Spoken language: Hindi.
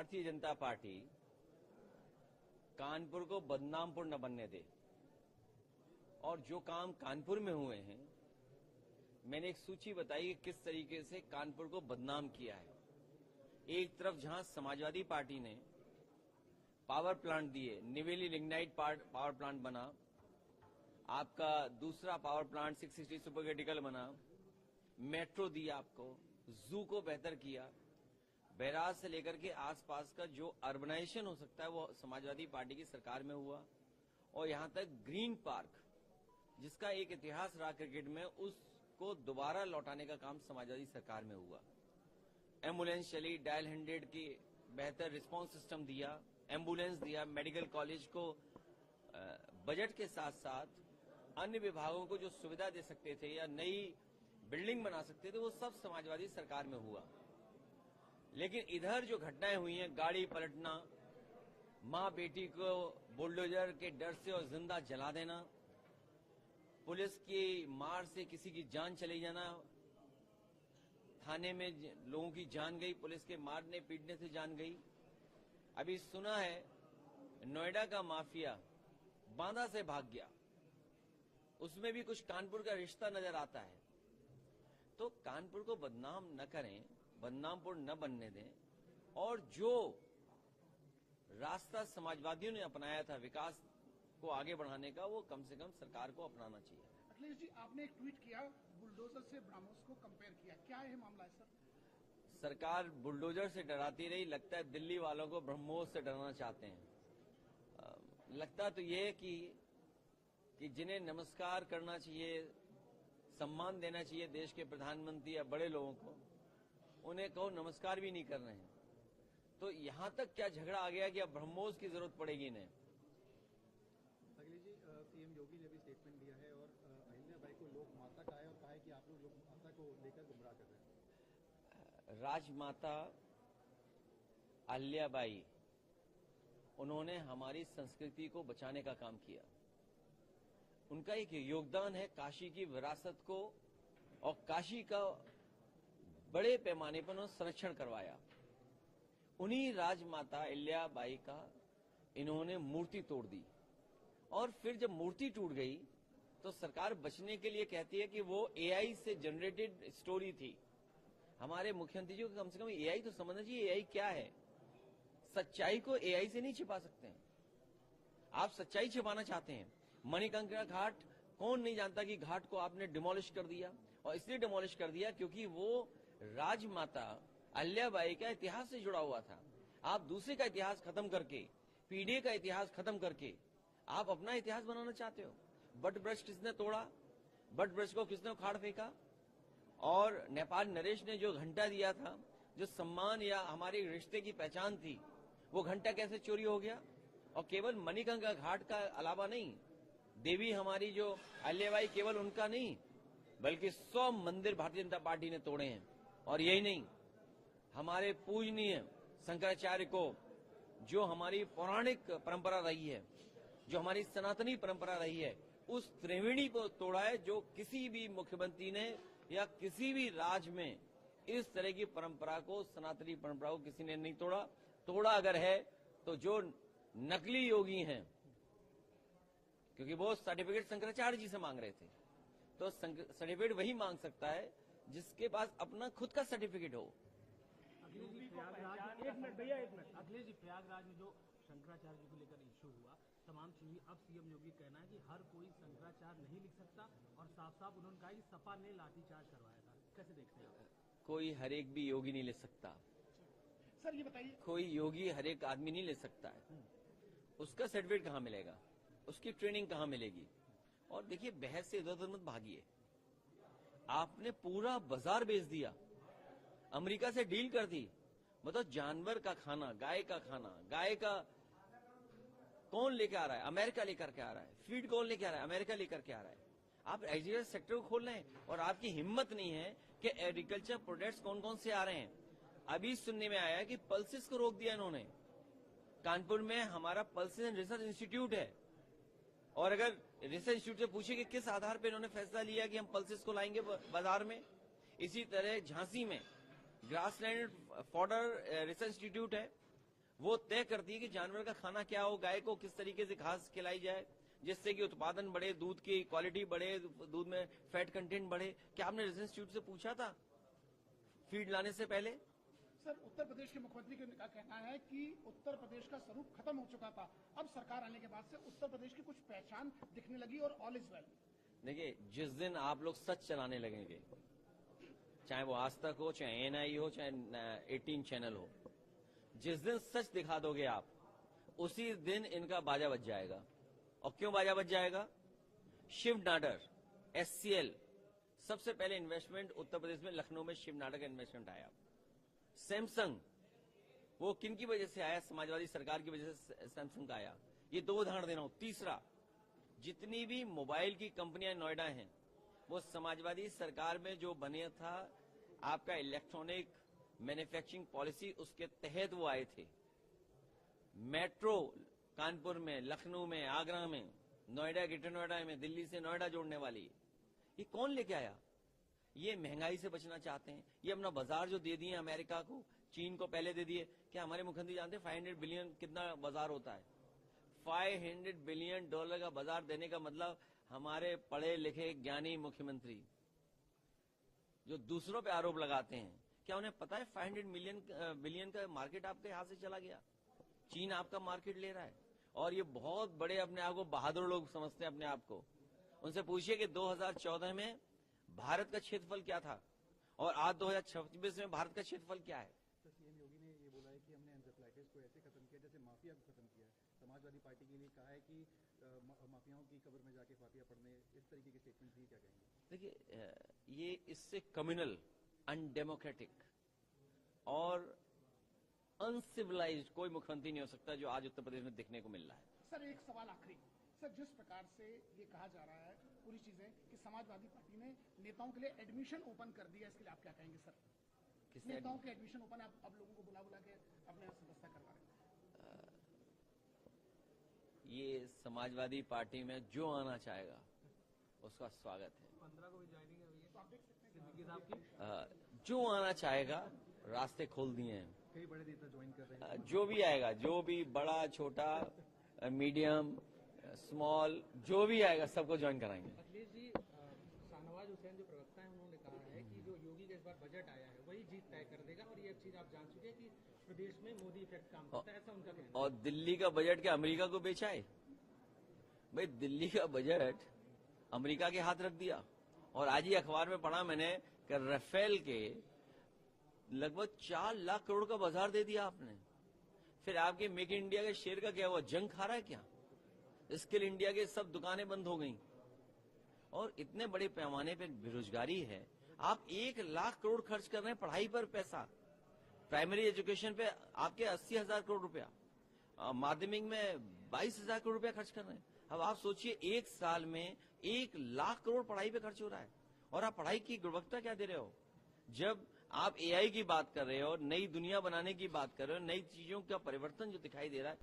भारतीय जनता पार्टी कानपुर को बदनामपुर न बनने दे। और जो काम कानपुर में हुए हैं, मैंने एक सूची बताई कि किस तरीके से कानपुर को बदनाम किया है। एक तरफ जहां समाजवादी पार्टी ने पावर प्लांट दिए, निवेली लिग्नाइट पावर प्लांट बना, आपका दूसरा पावर प्लांट 660 सुपर क्रिटिकल बना, मेट्रो दिया आपको, जू को बेहतर किया, बैराज से लेकर के आसपास का जो अर्बनाइजेशन हो सकता है वो समाजवादी पार्टी की सरकार में हुआ। और यहां तक ग्रीन पार्क, जिसका एक इतिहास रहा क्रिकेट में, उसको दोबारा लौटाने का काम समाजवादी सरकार में हुआ। एम्बुलेंस चली, डायल 100 की बेहतर रिस्पांस सिस्टम दिया, एम्बुलेंस दिया, मेडिकल कॉलेज को बजट के साथ साथ अन्य विभागों को जो सुविधा दे सकते थे या नई बिल्डिंग बना सकते थे, वो सब समाजवादी सरकार में हुआ। लेकिन इधर जो घटनाएं हुई हैं, गाड़ी पलटना, मां बेटी को बुलडोजर के डर से और जिंदा जला देना, पुलिस की मार से किसी की जान चली जाना, थाने में लोगों की जान गई, पुलिस के मारने पीटने से जान गई। अभी सुना है नोएडा का माफिया बांदा से भाग गया, उसमें भी कुछ कानपुर का रिश्ता नजर आता है। तो कानपुर को बदनाम न करें, बदनामपुर न बनने दें, और जो रास्ता समाजवादियों ने अपनाया था विकास को आगे बढ़ाने का, वो कम से कम सरकार को अपनाना चाहिए। अखिलेश जी, आपने एक ट्वीट किया, बुलडोजर से ब्रह्मोस को कंपेयर किया, क्या है मामला है सर? सरकार बुलडोजर से डराती रही, लगता है दिल्ली वालों को ब्रह्मोस से डराना चाहते हैं। लगता तो ये है कि जिन्हें नमस्कार करना चाहिए, सम्मान देना चाहिए देश के प्रधानमंत्री या बड़े लोगों को, उन्हें कहो नमस्कार भी नहीं कर रहे हैं। तो यहां तक क्या झगड़ा आ गया कि अब ब्रह्मोस की जरूरत पड़ेगी इन्हें। अखिलेश जी, सीएम योगी ने भी स्टेटमेंट दिया है और अहिल्याबाई को लोक माता कहा है और कहा है कि आप लोग लोक माता को लेकर गुमराह कर रहे हैं। राजमाता अहिल्याबाई, उन्होंने हमारी संस्कृति को बचाने का काम किया। उनका एक योगदान है काशी की विरासत को, और काशी का बड़े पैमाने पर उन्होंने संरक्षण करवाया। उन्हीं राजमाता अहिल्याबाई का इन्होंने मूर्ति तोड़ दी, और फिर जब मूर्ति टूट गई तो सरकार बचने के लिए कहती है कि वो एआई से जनरेटेड स्टोरी थी। हमारे मुख्यमंत्री जी को कम से कम एआई तो समझना चाहिए, एआई क्या है। सच्चाई को एआई से नहीं छिपा सकते हैं। आप सच्चाई छिपाना चाहते हैं। मणिकंका घाट, कौन नहीं जानता कि घाट को आपने डिमोलिश कर दिया, और इसलिए डिमोलिश कर दिया क्योंकि वो राजमाता अहिल्याबाई का इतिहास से जुड़ा हुआ था। आप दूसरे का इतिहास खत्म करके, पीढ़ी का इतिहास खत्म करके आप अपना इतिहास बनाना चाहते हो। बट ब्रश किसने तोड़ा, बट ब्रश को किसने उखाड़ फेंका, और नेपाल नरेश ने जो घंटा दिया था, जो सम्मान या हमारे रिश्ते की पहचान थी, वो घंटा कैसे चोरी हो गया। और केवल मणिकंका घाट का अलावा नहीं, देवी हमारी जो अहिल्याबाई, केवल उनका नहीं बल्कि 100 मंदिर भारतीय जनता पार्टी ने तोड़े हैं। और यही नहीं, हमारे पूजनीय शंकराचार्य को, जो हमारी पौराणिक परंपरा रही है, जो हमारी सनातनी परंपरा रही है, उस त्रिवेणी को तोड़ा है, जो किसी भी मुख्यमंत्री ने या किसी भी राज्य में इस तरह की परंपरा को, सनातनी परंपरा को किसी ने नहीं तोड़ा। तोड़ा अगर है तो जो नकली योगी हैं, क्योंकि वो सर्टिफिकेट शंकराचार्य जी से मांग रहे थे, तो सर्टिफिकेट वही मांग सकता है जिसके पास अपना खुद का सर्टिफिकेट हो। अखिलेश जी, प्रयागराज में जो शंकराचार्य जी को लेकर इश्यू हुआ, तमाम चीजें, अब सीएम योगी कहना है कि हर कोई शंकराचार्य नहीं लिख सकता, और साफ साफ उन्होंने कहा कि सपा ने लाठीचार्ज करवाया था। कैसे देखते हैं आप? कोई हर एक भी योगी नहीं ले सकता सर ये बताइए, कोई योगी हर एक आदमी नहीं ले सकता है। उसका सर्टिफिकेट कहाँ मिलेगा, उसकी ट्रेनिंग कहाँ मिलेगी। और देखिए, बहस से इधर उधर मत भागिए। आपने पूरा बाजार बेच दिया, अमेरिका से डील कर दी। मतलब जानवर का खाना, गाय का खाना, गाय का कौन लेके आ रहा है, अमेरिका लेकर के आ रहा है। फीड कौन लेके आ रहा है, अमेरिका लेकर के आ रहा है। आप एग्रीकल्चर सेक्टर को खोल रहे हैं और आपकी हिम्मत नहीं है कि एग्रीकल्चर प्रोडक्ट्स कौन कौन से आ रहे हैं। अभी सुनने में आया कि पल्सेस को रोक दिया इन्होंने। कानपुर में हमारा पल्सेस एंड रिसर्च इंस्टीट्यूट है, और अगर रिसर्च इंस्टीट्यूट से पूछे कि किस आधार पर इन्होंने फैसला लिया कि हम पल्सेस को लाएंगे बाजार में। इसी तरह झांसी में ग्रासलैंड फॉडर रिसर्च इंस्टीट्यूट है, वो तय करती है कि जानवर का खाना क्या हो, गाय को किस तरीके से घास खिलाई जाए जिससे कि उत्पादन बढ़े, दूध की क्वालिटी बढ़े, दूध में फैट कंटेंट बढ़े। क्या आपने रिसर्च इंस्टीट्यूट से पूछा था फीड लाने से पहले? सर, उत्तर प्रदेश के मुख्यमंत्री का कहना है कि उत्तर प्रदेश का स्वरूप खत्म हो चुका था, अब सरकार आने के बाद से उत्तर प्रदेश की कुछ पहचान दिखने लगी और ऑल इज वेल। देखिए, जिस दिन आप लोग सच चलाने लगेंगे, चाहे वो आज तक हो, चाहे एएनआई हो, चाहे 18 चैनल हो, जिस दिन सच दिखा दोगे आप, उसी दिन इनका बाजा बज जाएगा। और क्यों बाजा बज जाएगा? शिव नाडर, एससीएल, सबसे पहले इन्वेस्टमेंट उत्तर प्रदेश में लखनऊ में शिव नाडर का इन्वेस्टमेंट आया। सैमसंग, वो किन की वजह से आया? समाजवादी सरकार की वजह से सैमसंग का आया। ये 2 उदाहरण देना हो। तीसरा, जितनी भी मोबाइल की कंपनियां नोएडा हैं, वो समाजवादी सरकार में जो बने था आपका इलेक्ट्रॉनिक मैन्युफैक्चरिंग पॉलिसी, उसके तहत वो आए थे। मेट्रो कानपुर में, लखनऊ में, आगरा में, नोएडा, ग्रेटर नोएडा में, दिल्ली से नोएडा जोड़ने वाली, ये कौन लेके आया? ये महंगाई से बचना चाहते हैं। ये अपना बाजार जो दे दिए अमेरिका को, चीन को पहले दे दिए। क्या हमारे मुख्यमंत्री जानते हैं 500 बिलियन कितना बाजार होता है? $500 बिलियन का बाजार देने का मतलब हमारे पढ़े लिखे ज्ञानी मुख्यमंत्री जो दूसरों पे आरोप लगाते हैं, क्या उन्हें पता है 500 बिलियन का मार्केट आपके हाथ से चला गया? चीन आपका मार्केट ले रहा है। और ये बहुत बड़े अपने आप को बहादुर लोग समझते हैं अपने आप को। उनसे पूछिए कि 2014 में भारत का क्षेत्रफल क्या था और आज 2026 में भारत का क्षेत्रफल क्या है? तो सीएम योगी ने ये बोला है कि हमने एन्सेफेलाइटिस को ऐसे खत्म किया जैसे माफिया को खत्म किया है। समाजवादी पार्टी के लिए कहा है कि माफियाओं की कब्र में जाके फातिया पढ़ने, इस तरीके की स्टेटमेंट दी। क्या कहेंगे? देखिए, ये इससे कम्युनल, अनडेमोक्रेटिक और अनसिविलाइज्ड कोई मुख्यमंत्री नहीं हो सकता जो आज उत्तर प्रदेश में देखने को मिल रहा है। सर, एक सवाल आखिरी। सर, जिस प्रकार से ये कहा जा रहा है पूरी चीजें कि समाजवादी पार्टी ने नेताओं के लिए एडमिशन ओपन कर दिया, इसके लिए आप क्या कहेंगे सर? किसने? नेताओं के एडमिशन ओपन, आप लोगों को बुला के अपने यहाँ सदस्यता करवा रहे हैं। ये समाजवादी पार्टी में जो आना चाहेगा उसका स्वागत है। 15 को भी ज्वाइनिंग है सिद्दीकी साहब की। जो आना चाहेगा, रास्ते खोल दिए हैं। कई बड़े नेता ज्वाइन कर रहे हैं। जो भी आएगा, जो भी बड़ा छोटा मीडियम स्मॉल जो भी आएगा सबको ज्वाइन कराएंगे। अखिलेश जी, शाहनवाज हुसैन जो प्रवक्ता है उन्होंने कहा है कि जो योगी का इस बार बजट आया है वही जीत तय कर देगा और ये चीज आप जान चुके हैं कि प्रदेश में मोदी इफेक्ट काम करता है, ऐसा उनका कहना है। और दिल्ली का बजट क्या अमेरिका को बेचा है? भाई, दिल्ली का बजट अमेरिका के हाथ रख दिया। और आज ही अखबार में पढ़ा मैंने कि राफेल के लगभग 4 लाख करोड़ का बाजार दे दिया आपने। फिर आपके मेक इन इंडिया के शेयर का क्या हुआ? जंग खा रहा है क्या? स्किल इंडिया के सब दुकानें बंद हो गई और इतने बड़े पैमाने पर बेरोजगारी है। आप 1 लाख करोड़ खर्च कर रहे हैं पढ़ाई पर पैसा, प्राइमरी एजुकेशन पे आपके 80,000 करोड़ रुपया, माध्यमिक में 22,000 करोड़ रुपया खर्च कर रहे हैं। अब आप सोचिए 1 साल में 1 लाख करोड़ पढ़ाई पे खर्च हो रहा है और आप पढ़ाई की गुणवत्ता क्या दे रहे हो? जब आप एआई की बात कर रहे हो, नई दुनिया बनाने की बात कर रहे हो, नई चीजों का परिवर्तन जो दिखाई दे रहा है,